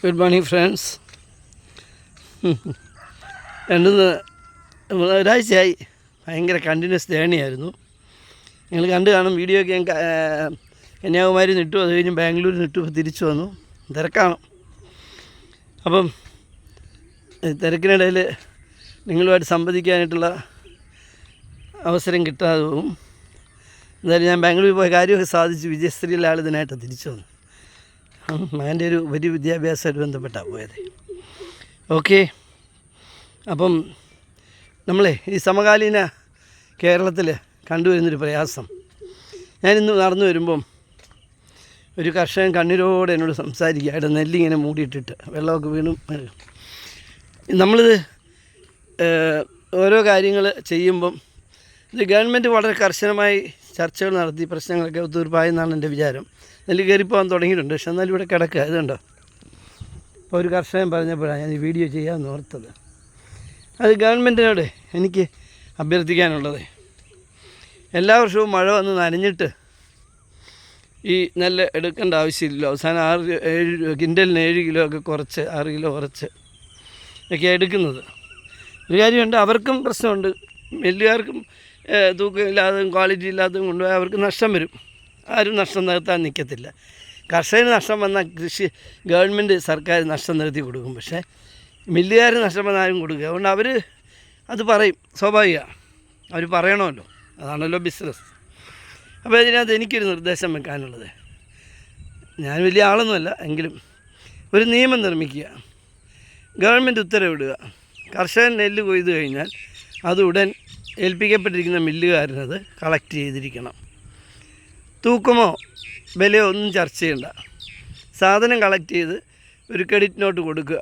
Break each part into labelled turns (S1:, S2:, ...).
S1: Good morning friends. ഒരാഴ്ചയായി ഭയങ്കര continuous ജേണിയായിരുന്നു. നിങ്ങൾ കണ്ടു കാണും വീഡിയോ ഒക്കെ. ഞാൻ കന്യാകുമാരി നിട്ടു, അത് കഴിഞ്ഞ് ബാംഗ്ലൂർ നിട്ടു, തിരിച്ചു വന്നു. തിരക്കാണ്. അപ്പം തിരക്കിനിടയിൽ നിങ്ങളുമായിട്ട് സംവദിക്കാനായിട്ടുള്ള അവസരം കിട്ടാതെ പോകും. എന്തായാലും ഞാൻ ബാംഗ്ലൂരിൽ പോയ കാര്യമൊക്കെ സാധിച്ചു. വിജയശ്രീയിലെ ആൾ ഇതിനായിട്ട് തിരിച്ചു വന്നു. മകൻ്റെ ഒരു വലിയ വിദ്യാഭ്യാസമായിട്ട് ബന്ധപ്പെട്ടാണ് പോയത്. ഓക്കെ, അപ്പം നമ്മളെ ഈ സമകാലീന കേരളത്തിൽ കണ്ടുവരുന്നൊരു പ്രയാസം, ഞാനിന്ന് നടന്നു വരുമ്പം ഒരു കർഷകൻ കണ്ണീരോടെ എന്നോട് സംസാരിക്കുക. അവിടെ നെല്ലിങ്ങനെ മൂടിയിട്ടിട്ട് വെള്ളമൊക്കെ വീണു. നമ്മളിത് ഓരോ കാര്യങ്ങൾ ചെയ്യുമ്പം ഇത് ഗവൺമെൻറ് വളരെ കർശനമായി ചർച്ചകൾ നടത്തി പ്രശ്നങ്ങളൊക്കെ ഒത്തുതീർപ്പായെന്നാണ് എൻ്റെ വിചാരം. നെല്ല് കയറിപ്പോകാൻ തുടങ്ങിയിട്ടുണ്ട്, പക്ഷെ എന്നാലും ഇവിടെ കിടക്കുക. ഇതുണ്ടോ, അപ്പോൾ ഒരു കർഷകൻ പറഞ്ഞപ്പോഴാണ് ഞാൻ ഈ വീഡിയോ ചെയ്യാമെന്ന് ഓർത്തത്. അത് ഗവൺമെൻറ്റിനോട് എനിക്ക് അഭ്യർത്ഥിക്കാനുള്ളത്, എല്ലാ വർഷവും മഴ വന്ന് നനഞ്ഞിട്ട് ഈ നെല്ല് എടുക്കേണ്ട ആവശ്യമില്ലല്ലോ. അവസാനം 6-7 കിൻഡലിന് 7 കിലോ ഒക്കെ കുറച്ച് 6 കിലോ കുറച്ച് ഒക്കെ എടുക്കുന്നത്. ഒരു കാര്യമുണ്ട്, അവർക്കും പ്രശ്നമുണ്ട്. നെല്ലുകാർക്കും തൂക്കമില്ലാത്തതും ക്വാളിറ്റി ഇല്ലാത്തതും കൊണ്ടുപോയി അവർക്ക് നഷ്ടം വരും. ആരും നഷ്ടം നികത്താൻ നിൽക്കത്തില്ല. കർഷകന് നഷ്ടം വന്നാൽ ഗവൺമെൻറ് സർക്കാർ നഷ്ടം നികത്തി കൊടുക്കും. പക്ഷേ മില്ലുകാർ നഷ്ടം വന്നാൽ ആരും കൊടുക്കുക. അതുകൊണ്ട് അവർ അത് പറയും, സ്വാഭാവികമാണ്, അവർ പറയണമല്ലോ, അതാണല്ലോ ബിസിനസ്. അപ്പോൾ ഇതിനകത്ത് എനിക്കൊരു നിർദ്ദേശം വെക്കാനുള്ളത്, ഞാൻ വലിയ ആളൊന്നുമല്ല എങ്കിലും ഒരു നിയമം നിർമ്മിക്കുക. ഗവൺമെൻറ് ഉത്തരവിടുക, കർഷകൻ നെല്ല് കൊയ്ത് കഴിഞ്ഞാൽ അത് ഉടൻ ഏൽപ്പിക്കപ്പെട്ടിരിക്കുന്ന മില്ലുകാരനത് കളക്ട് ചെയ്തിരിക്കണം. തൂക്കമോ വിലയോ ഒന്നും ചർച്ച ചെയ്യണ്ട. സാധനം കളക്ട് ചെയ്ത് ഒരു ക്രെഡിറ്റ് നോട്ട് കൊടുക്കുക.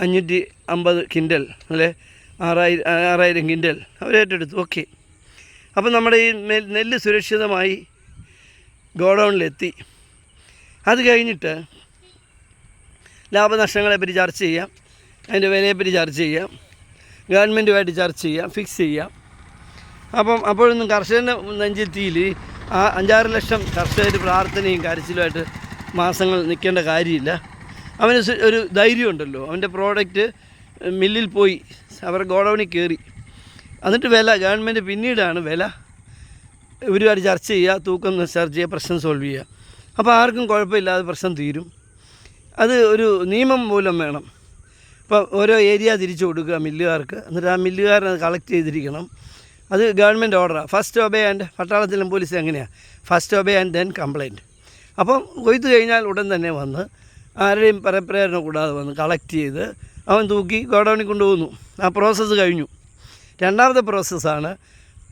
S1: 550 കിൻഡൽ അല്ലെ 6000 കിൻഡൽ അവരേറ്റെടുത്തു. ഓക്കെ, അപ്പം നമ്മുടെ ഈ നെല്ല് സുരക്ഷിതമായി ഗോഡൗണിലെത്തി. അത് കഴിഞ്ഞിട്ട് ലാഭനഷ്ടങ്ങളെപ്പറ്റി ചർച്ച ചെയ്യാം, അതിൻ്റെ വിലയെപ്പറ്റി ചർച്ച ചെയ്യാം, ഗവൺമെൻറ്റുമായിട്ട് ചർച്ച ചെയ്യാം, ഫിക്സ് ചെയ്യാം. അപ്പം അപ്പോഴൊന്നും കർഷകൻ്റെ നെഞ്ചെത്തിയിൽ ആ 5-6 ലക്ഷം കർഷകർ പ്രാർത്ഥനയും കരച്ചിലുമായിട്ട് മാസങ്ങൾ നിൽക്കേണ്ട കാര്യമില്ല. അവന് ഒരു ധൈര്യമുണ്ടല്ലോ, അവൻ്റെ പ്രോഡക്റ്റ് മില്ലിൽ പോയി അവരുടെ ഗോഡൗണിൽ കയറി, എന്നിട്ട് വില ഗവൺമെൻറ് പിന്നീടാണ് വില ഒരുപാട് ചർച്ച ചെയ്യുക, തൂക്കം ചർച്ച ചെയ്യുക, പ്രശ്നം സോൾവ് ചെയ്യുക. അപ്പോൾ ആർക്കും കുഴപ്പമില്ലാതെ പ്രശ്നം തീരും. അത് ഒരു നിയമം മൂലം വേണം. ഇപ്പോൾ ഓരോ ഏരിയ തിരിച്ചു കൊടുക്കുക മില്ലുകാർക്ക്, എന്നിട്ട് ആ മില്ലുകാരനത് കളക്ട് ചെയ്തിരിക്കണം. അത് ഗവൺമെൻറ് ഓർഡറാണ്. ഫസ്റ്റ് ഒബേ ആൻഡ് പട്ടാളത്തിലും പോലീസ് എങ്ങനെയാണ്, first obey and then complaint. അപ്പം കൊയ്ത്ത് കഴിഞ്ഞാൽ ഉടൻ തന്നെ വന്ന് ആരുടെയും പരപ്രേരണ കൂടാതെ വന്ന് കളക്ട് ചെയ്ത് അവൻ തൂക്കി ഗോഡൗണിൽ കൊണ്ടുപോകുന്നു. ആ പ്രോസസ്സ് കഴിഞ്ഞു. രണ്ടാമത്തെ പ്രോസസ്സാണ്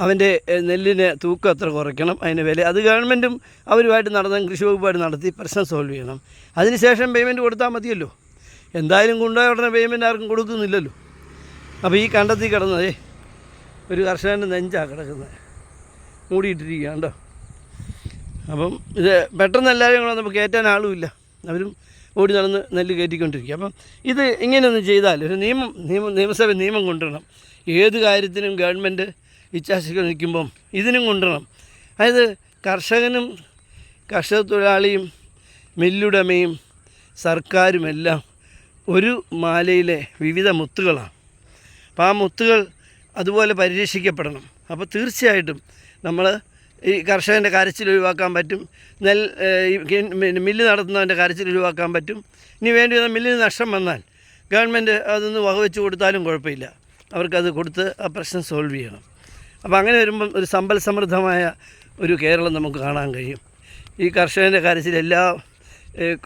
S1: അവൻ്റെ നെല്ലിന് തൂക്കം എത്ര കുറയ്ക്കണം, അതിൻ്റെ വില. അത് ഗവൺമെൻറ്റും അവരുമായിട്ട് കൃഷി വകുപ്പായിട്ട് നടത്തി പ്രശ്നം സോൾവ് ചെയ്യണം. അതിനുശേഷം പേയ്മെൻറ്റ് കൊടുത്താൽ മതിയല്ലോ. എന്തായാലും കൊണ്ടുപോയ ഉടനെ പേയ്മെൻറ്റ് ആർക്കും കൊടുക്കുന്നില്ലല്ലോ. അപ്പോൾ ഈ കണ്ടെത്തി കിടന്നതേ ഒരു കർഷകൻ്റെ നെഞ്ചാണ് കിടക്കുന്നത്, മൂടിയിട്ടിരിക്കുക കണ്ടോ. അപ്പം ഇത് പെട്ടെന്ന് എല്ലാവരും കൂടെ നമുക്ക് കയറ്റാൻ ആളുമില്ല, അവരും ഓടി നടന്ന് നെല്ല് കയറ്റിക്കൊണ്ടിരിക്കുക. അപ്പം ഇത് ഇങ്ങനെയൊന്നും ചെയ്താൽ ഒരു നിയമസഭ നിയമം കൊണ്ടുവരണം. ഏത് കാര്യത്തിനും ഗവൺമെൻറ് ഇച്ഛാശക്തി നിൽക്കുമ്പം ഇതിനും കൊണ്ടുവരണം. അതായത് കർഷകനും കർഷക തൊഴിലാളിയും മില്ലുടമയും സർക്കാരുമെല്ലാം ഒരു മാലയിലെ വിവിധ മുത്തുകളാണ്. അപ്പോൾ ആ മുത്തുകൾ അതുപോലെ പരിരക്ഷിക്കപ്പെടണം. അപ്പോൾ തീർച്ചയായിട്ടും നമ്മൾ ഈ കർഷകൻ്റെ കരച്ചിൽ ഒഴിവാക്കാൻ പറ്റും, മില്ല് നടത്തുന്നവൻ്റെ കരച്ചിൽ ഒഴിവാക്കാൻ പറ്റും. ഇനി വേണ്ടി വന്നാൽ മില്ലിന് നഷ്ടം വന്നാൽ ഗവൺമെൻറ് അതൊന്ന് വകവെച്ച് കൊടുത്താലും കുഴപ്പമില്ല, അവർക്കത് കൊടുത്ത് ആ പ്രശ്നം സോൾവ് ചെയ്യണം. അപ്പോൾ അങ്ങനെ വരുമ്പം ഒരു സമ്പൽ സമൃദ്ധമായ ഒരു കേരളം നമുക്ക് കാണാൻ കഴിയും. ഈ കർഷകൻ്റെ കരച്ചിൽ എല്ലാ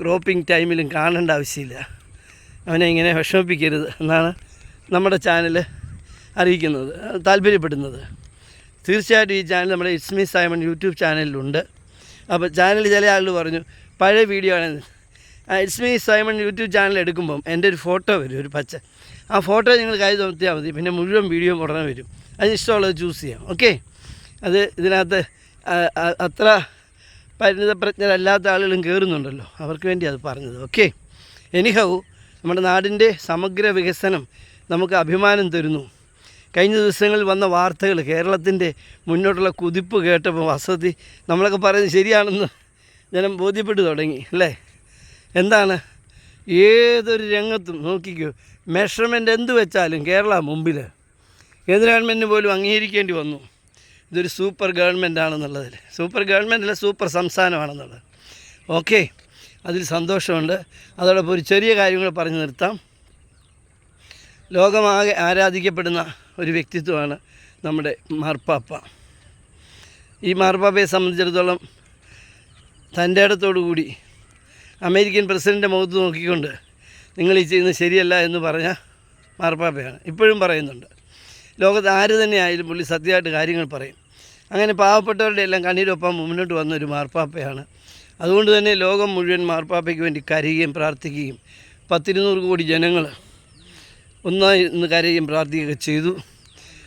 S1: ക്രോപ്പിംഗ് ടൈമിലും കാണേണ്ട ആവശ്യമില്ല. അവനെ ഇങ്ങനെ വിഷമിപ്പിക്കരുത് എന്നാണ് നമ്മുടെ ചാനൽ അറിയിക്കുന്നത്, താല്പര്യപ്പെടുന്നത്. തീർച്ചയായിട്ടും ഈ ചാനൽ നമ്മുടെ ഇറ്റ്സ് മീ സൈമൺ യൂട്യൂബ് ചാനലിലുണ്ട്. അപ്പോൾ ചാനൽ ചില ആളുകൾ പറഞ്ഞു പഴയ വീഡിയോ ആണ്. It's me Simon YouTube channel എടുക്കുമ്പം എൻ്റെ ഒരു ഫോട്ടോ വരും, ഒരു പച്ച. ആ ഫോട്ടോ നിങ്ങൾ കൈ തോന്നിയാൽ മതി, പിന്നെ മുഴുവൻ വീഡിയോ ഉടനെ വരും. അതിന് ഇഷ്ടമുള്ളത് ചൂസ് ചെയ്യാം. ഓക്കെ, അത് ഇതിനകത്ത് അത്ര പരിണിതപ്രജ്ഞരല്ലാത്ത ആളുകളും കയറുന്നുണ്ടല്ലോ, അവർക്ക് വേണ്ടി അത് പറഞ്ഞത്. ഓക്കെ, എനിഹൗ നമ്മുടെ നാടിൻ്റെ സമഗ്ര വികസനം നമുക്ക് അഭിമാനം തരുന്നു. കഴിഞ്ഞ ദിവസങ്ങളിൽ വന്ന വാർത്തകൾ, കേരളത്തിൻ്റെ മുന്നോട്ടുള്ള കുതിപ്പ് കേട്ടപ്പോൾ വസതി നമ്മളൊക്കെ പറയുന്നത് ശരിയാണെന്ന് ജനം ബോധ്യപ്പെട്ടു തുടങ്ങി അല്ലേ. എന്താണ് ഏതൊരു രംഗത്തും നോക്കിക്കോ, മെഷർമെൻറ്റ് എന്ത് വെച്ചാലും കേരള മുമ്പിൽ. കേന്ദ്ര ഗവൺമെൻറ്റിന് പോലും അംഗീകരിക്കേണ്ടി വന്നു ഇതൊരു സൂപ്പർ ഗവൺമെൻറ് ആണെന്നുള്ളതിൽ. സൂപ്പർ ഗവൺമെൻറ്റല്ല, സൂപ്പർ സംസ്ഥാനമാണെന്നുള്ളത്. ഓക്കെ, അതിൽ സന്തോഷമുണ്ട്. അതോടൊപ്പം ഒരു ചെറിയ കാര്യങ്ങൾ പറഞ്ഞു നിർത്താം. ലോകമാകെ ആരാധിക്കപ്പെടുന്ന ഒരു വ്യക്തിത്വമാണ് നമ്മുടെ മാർപ്പാപ്പ. ഈ മാർപ്പാപ്പയെ സംബന്ധിച്ചിടത്തോളം തൻ്റെ ഇടത്തോടു കൂടി അമേരിക്കൻ പ്രസിഡൻ്റെ മുഖത്ത് നോക്കിക്കൊണ്ട് നിങ്ങൾ ഈ ചെയ്യുന്നത് ശരിയല്ല എന്ന് പറഞ്ഞ മാർപ്പാപ്പയാണ്. ഇപ്പോഴും പറയുന്നുണ്ട്. ലോകത്ത് ആര് തന്നെ ആയാലും പുള്ളി സത്യമായിട്ട് കാര്യങ്ങൾ പറയും. അങ്ങനെ പാവപ്പെട്ടവരുടെ എല്ലാം കണ്ണീരൊപ്പം മുന്നോട്ട് വന്നൊരു മാർപ്പാപ്പയാണ്. അതുകൊണ്ട് തന്നെ ലോകം മുഴുവൻ മാർപ്പാപ്പയ്ക്ക് വേണ്ടി കരയുകയും പ്രാർത്ഥിക്കുകയും 100-200 കോടി ജനങ്ങൾ ഒന്നായി ഇന്ന് കരയുകയും പ്രാർത്ഥിക്കുകയൊക്കെ ചെയ്തു.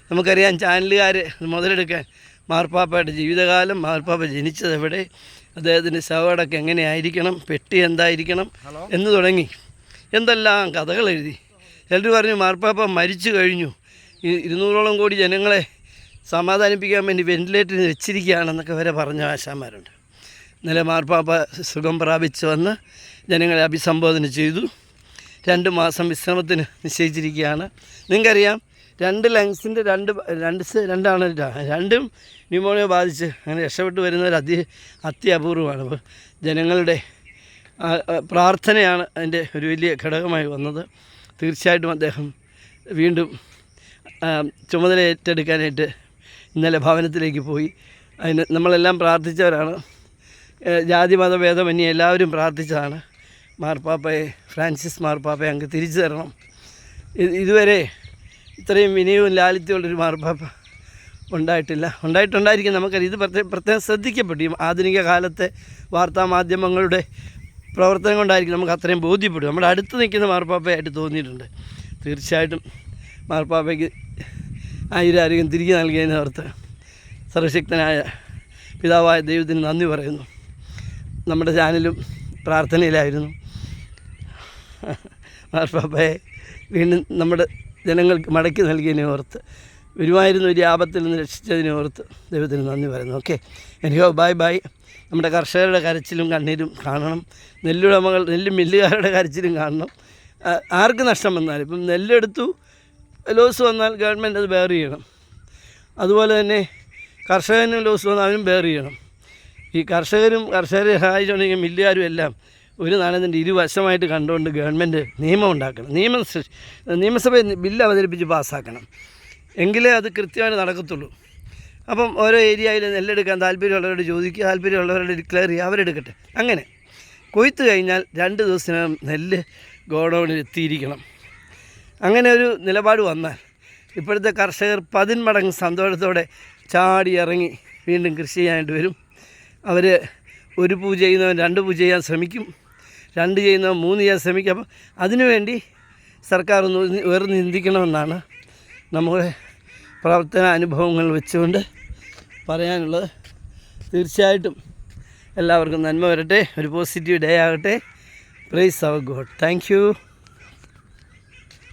S1: നമുക്കറിയാം, ചാനലുകാർ മുതലെടുക്കാൻ മാർപ്പാപ്പയുടെ ജീവിതകാലം, മാർപ്പാപ്പ ജനിച്ചതെവിടെ, അദ്ദേഹത്തിൻ്റെ ശവടക്കം എങ്ങനെയായിരിക്കണം, പെട്ടി എന്തായിരിക്കണം എന്ന് തുടങ്ങി എന്തെല്ലാം കഥകൾ എഴുതി. ചിലർ പറഞ്ഞു മാർപ്പാപ്പ മരിച്ചു കഴിഞ്ഞു, 200ഓളം കോടി ജനങ്ങളെ സമാധാനിപ്പിക്കാൻ വേണ്ടി വെന്റിലേറ്ററിൽ വെച്ചിരിക്കുകയാണെന്നൊക്കെ വരെ പറഞ്ഞ ആശാന്മാരുണ്ട്. ഇന്നലെ മാർപ്പാപ്പ സുഖം പ്രാപിച്ച് വന്ന് ജനങ്ങളെ അഭിസംബോധന ചെയ്തു. 2 മാസം വിശ്രമത്തിന് നിശ്ചയിച്ചിരിക്കുകയാണ്. നിങ്ങൾക്കറിയാം, 2 ലങ്സിൻ്റെ രണ്ടും ന്യൂമോണിയ ബാധിച്ച് അങ്ങനെ രക്ഷപ്പെട്ടു വരുന്നവർ അത്യപൂർവമാണ്. അപ്പോൾ ജനങ്ങളുടെ പ്രാർത്ഥനയാണ് അതിൻ്റെ ഒരു വലിയ ഘടകമായി വന്നത്. തീർച്ചയായിട്ടും അദ്ദേഹം വീണ്ടും ചുമതല ഏറ്റെടുക്കാനായിട്ട് ഇന്നലെ ഭവനത്തിലേക്ക് പോയി. അതിന് നമ്മളെല്ലാം പ്രാർത്ഥിച്ചവരാണ്. ജാതി മതഭേദമന്യേ എല്ലാവരും പ്രാർത്ഥിച്ചതാണ് മാർപ്പാപ്പയെ, ഫ്രാൻസിസ് മാർപ്പാപ്പയെ അങ്ങ് തിരിച്ചു തരണം. ഇതുവരെ ഇത്രയും വിനയവും ലാളിത്യമുള്ളൊരു മാർപ്പാപ്പ ഉണ്ടായിട്ടുണ്ടായിരിക്കും. നമുക്കറിയാം. ഇത് പ്രത്യേകം ശ്രദ്ധിക്കപ്പെട്ടു. ഈ ആധുനിക കാലത്തെ വാർത്താമാധ്യമങ്ങളുടെ പ്രവർത്തനം കൊണ്ടായിരിക്കും നമുക്ക് അത്രയും ബോധ്യപ്പെടും. നമ്മുടെ അടുത്ത് നിൽക്കുന്ന മാർപ്പാപ്പയായിട്ട് തോന്നിയിട്ടുണ്ട്. തീർച്ചയായിട്ടും മാർപ്പാപ്പയ്ക്ക് ആയിരം തിരികെ നൽകിയതിനെ ഓർത്ത് സർവശക്തനായ പിതാവായ ദൈവത്തിന് നന്ദി പറയുന്നു. നമ്മുടെ ചാനലും പ്രാർത്ഥനയിലായിരുന്നു. മാർപ്പാപ്പയെ വീണ്ടും നമ്മുടെ ജനങ്ങൾക്ക് മടക്കി നൽകിയതിനെ ഓർത്ത്, വരുമായിരുന്ന ഒരു ആപത്തിൽ നിന്ന് രക്ഷിച്ചതിനെ ഓർത്ത് ദൈവത്തിന് നന്ദി പറയുന്നു. ഓക്കെ, എനിക്കോ ബൈ. നമ്മുടെ കർഷകരുടെ കരച്ചിലും കണ്ണീരും കാണണം. നെല്ല് മില്ലുകാരുടെ കരച്ചിലും കാണണം. ആർക്ക് നഷ്ടം വന്നാലും, ഇപ്പം നെല്ലെടുത്തു ലോസ് വന്നാൽ ഗവൺമെൻറ് അത് ബെയർ ചെയ്യണം. അതുപോലെ തന്നെ കർഷകനും ലോസ് വന്നാൽ അവനും ബെയർ ചെയ്യണം. ഈ കർഷകരെ സഹായിച്ചുകൊണ്ടെങ്കിൽ മില്ലുകാരും എല്ലാം ഒരു നാണയത്തിൻ്റെ ഇരുവശമായിട്ട് കണ്ടുകൊണ്ട് ഗവൺമെൻറ് നിയമം ഉണ്ടാക്കണം. നിയമസഭ ബില്ല് അവതരിപ്പിച്ച് പാസ്സാക്കണം. എങ്കിലേ അത് കൃത്യമായിട്ട് നടക്കത്തുള്ളൂ. അപ്പം ഓരോ ഏരിയയിൽ നെല്ലെടുക്കാൻ താല്പര്യമുള്ളവരോട് ചോദിക്കുക, താല്പര്യമുള്ളവരോട് ഡിക്ലെയർ ചെയ്യുക, അവരെടുക്കട്ടെ. അങ്ങനെ കൊയ്ത്ത് കഴിഞ്ഞാൽ 2 ദിവസത്തിനകം നെല്ല് ഗോഡൗണിൽ എത്തിയിരിക്കണം. അങ്ങനെ ഒരു നിലപാട് വന്നാൽ ഇപ്പോഴത്തെ കർഷകർ 10 മടങ്ങ് സന്തോഷത്തോടെ ചാടി ഇറങ്ങി വീണ്ടും കൃഷി ചെയ്യാനായിട്ട് വരും. അവർ 1 പൂ ചെയ്യുന്നവൻ 2 പൂ ചെയ്യാൻ ശ്രമിക്കും, 2 ചെയ്യുന്നവൻ 3 ചെയ്യാൻ ശ്രമിക്കും. അപ്പം അതിനുവേണ്ടി സർക്കാർ ഒന്ന് ഉയർന്ന് ചിന്തിക്കണമെന്നാണ് നമ്മുടെ പ്രവർത്തന അനുഭവങ്ങൾ വെച്ചുകൊണ്ട് പറയാനുള്ളത്. തീർച്ചയായിട്ടും എല്ലാവർക്കും നന്മ വരട്ടെ, ഒരു പോസിറ്റീവ് ഡേ ആകട്ടെ. Praise our god. Thank U.